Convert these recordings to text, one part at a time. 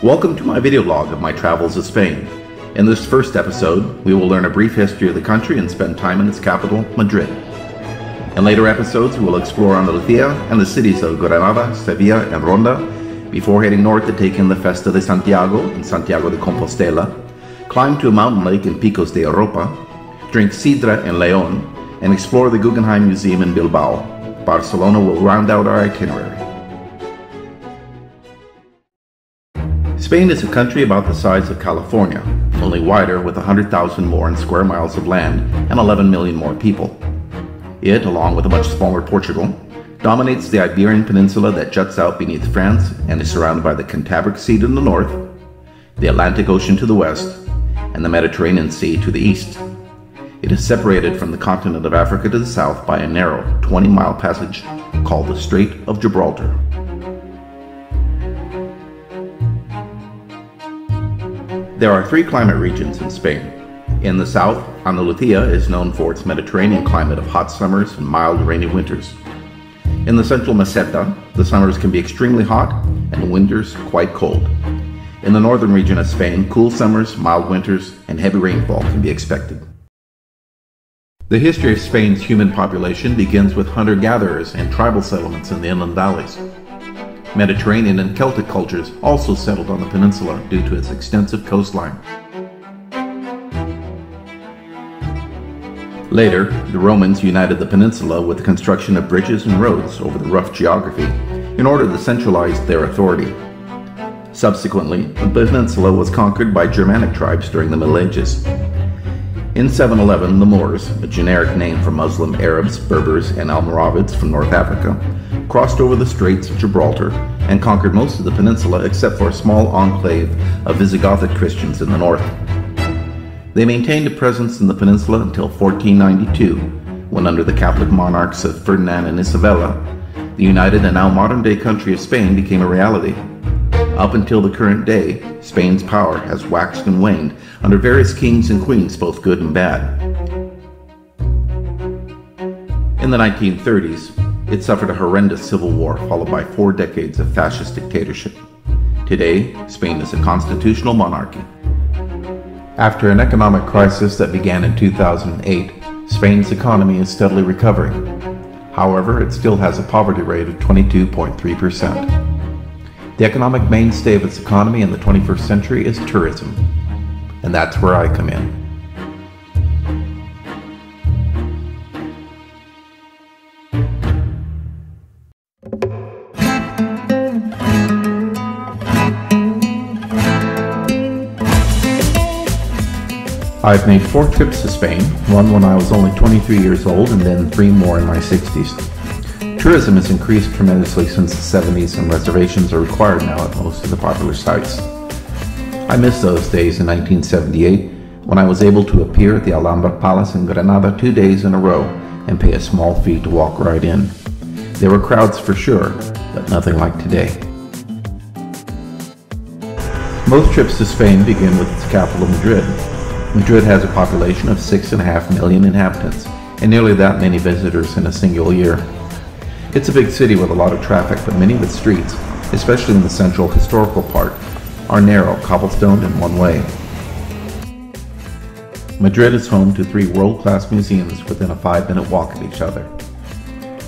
Welcome to my video log of my travels to Spain. In this first episode, we will learn a brief history of the country and spend time in its capital, Madrid. In later episodes, we will explore Andalucía and the cities of Granada, Sevilla, and Ronda before heading north to take in the Festa de Santiago in Santiago de Compostela, climb to a mountain lake in Picos de Europa, drink sidra in León, and explore the Guggenheim Museum in Bilbao. Barcelona will round out our itinerary. Spain is a country about the size of California, only wider with 100,000 more in square miles of land and 11 million more people. It, along with a much smaller Portugal, dominates the Iberian Peninsula that juts out beneath France and is surrounded by the Cantabric Sea to the north, the Atlantic Ocean to the west, and the Mediterranean Sea to the east. It is separated from the continent of Africa to the south by a narrow 20-mile passage called the Strait of Gibraltar. There are three climate regions in Spain. In the south, Andalucía is known for its Mediterranean climate of hot summers and mild rainy winters. In the central Meseta, the summers can be extremely hot and the winters quite cold. In the northern region of Spain, cool summers, mild winters, and heavy rainfall can be expected. The history of Spain's human population begins with hunter-gatherers and tribal settlements in the inland valleys. Mediterranean and Celtic cultures also settled on the peninsula due to its extensive coastline. Later, the Romans united the peninsula with the construction of bridges and roads over the rough geography in order to centralize their authority. Subsequently, the peninsula was conquered by Germanic tribes during the Middle Ages. In 711, the Moors, a generic name for Muslim Arabs, Berbers, and Almoravids from North Africa, crossed over the Straits of Gibraltar and conquered most of the peninsula except for a small enclave of Visigothic Christians in the north. They maintained a presence in the peninsula until 1492, when under the Catholic monarchs of Ferdinand and Isabella, the united and now modern-day country of Spain became a reality. Up until the current day, Spain's power has waxed and waned under various kings and queens, both good and bad. In the 1930s, it suffered a horrendous civil war followed by 4 decades of fascist dictatorship. Today, Spain is a constitutional monarchy. After an economic crisis that began in 2008, Spain's economy is steadily recovering. However, it still has a poverty rate of 22.3%. The economic mainstay of its economy in the 21st century is tourism, and that's where I come in. I've made 4 trips to Spain, one when I was only 23 years old and then 3 more in my 60s. Tourism has increased tremendously since the 70s and reservations are required now at most of the popular sites. I miss those days in 1978 when I was able to appear at the Alhambra Palace in Granada 2 days in a row and pay a small fee to walk right in. There were crowds for sure, but nothing like today. Most trips to Spain begin with its capital, Madrid. Madrid has a population of 6.5 million inhabitants and nearly that many visitors in a single year. It's a big city with a lot of traffic, but many of its streets, especially in the central historical part, are narrow, cobblestoned, and one-way. Madrid is home to 3 world-class museums within a 5-minute walk of each other.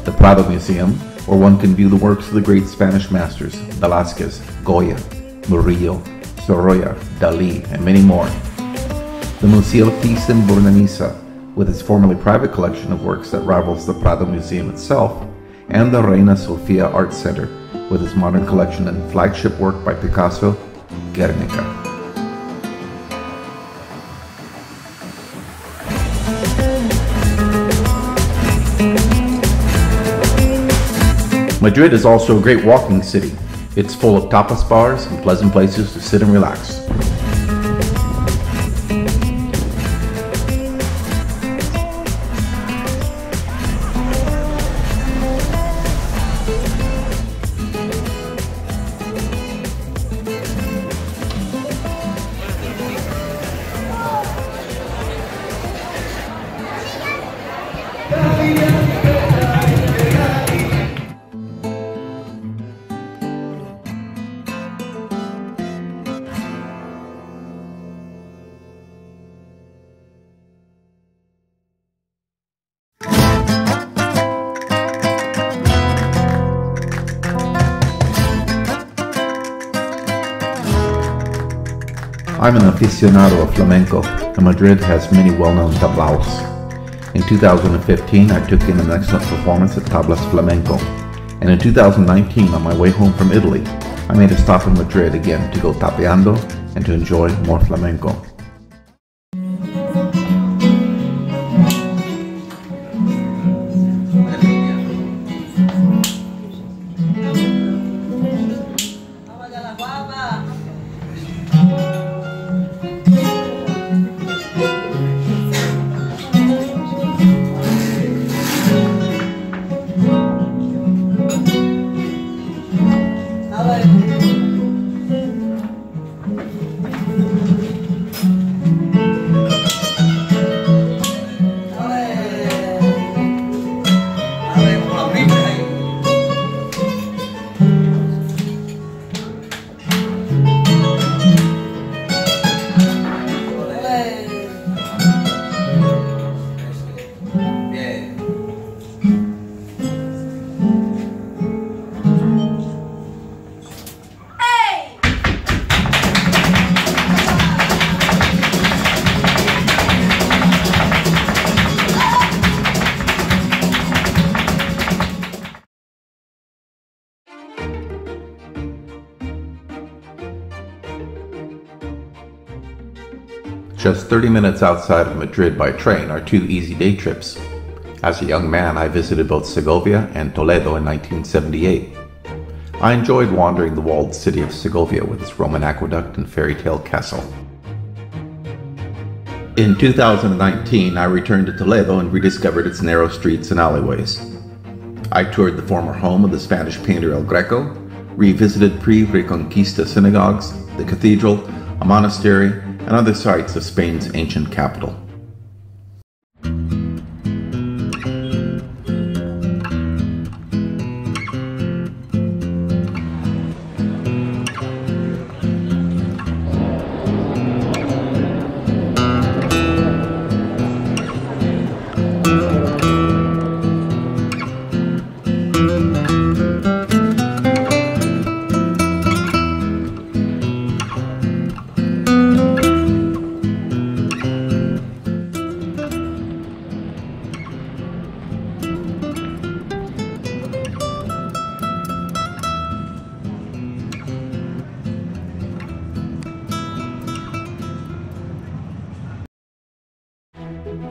The Prado Museum, where one can view the works of the great Spanish masters, Velázquez, Goya, Murillo, Sorolla, Dalí, and many more. The Museo Thyssien-Bournemisza, with its formerly private collection of works that rivals the Prado Museum itself, and the Reina Sofia Art Center, with its modern collection and flagship work by Picasso, Guernica. Madrid is also a great walking city. It's full of tapas bars and pleasant places to sit and relax. I'm an aficionado of flamenco, and Madrid has many well-known tablaos. In 2015, I took in an excellent performance at Tablas Flamenco, and in 2019, on my way home from Italy, I made a stop in Madrid again to go tapeando and to enjoy more flamenco. Just 30 minutes outside of Madrid by train are two easy day trips. As a young man, I visited both Segovia and Toledo in 1978. I enjoyed wandering the walled city of Segovia with its Roman aqueduct and fairy tale castle. In 2019, I returned to Toledo and rediscovered its narrow streets and alleyways. I toured the former home of the Spanish painter El Greco, revisited pre-Reconquista synagogues, the cathedral, a monastery, and other sites of Spain's ancient capital.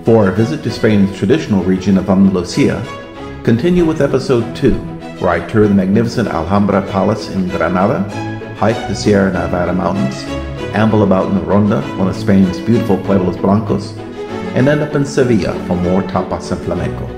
For our visit to Spain's traditional region of Andalucía, continue with episode 2, where I tour the magnificent Alhambra Palace in Granada, hike the Sierra Nevada mountains, amble about in the Ronda, one of Spain's beautiful pueblos blancos, and end up in Sevilla for more tapas and flamenco.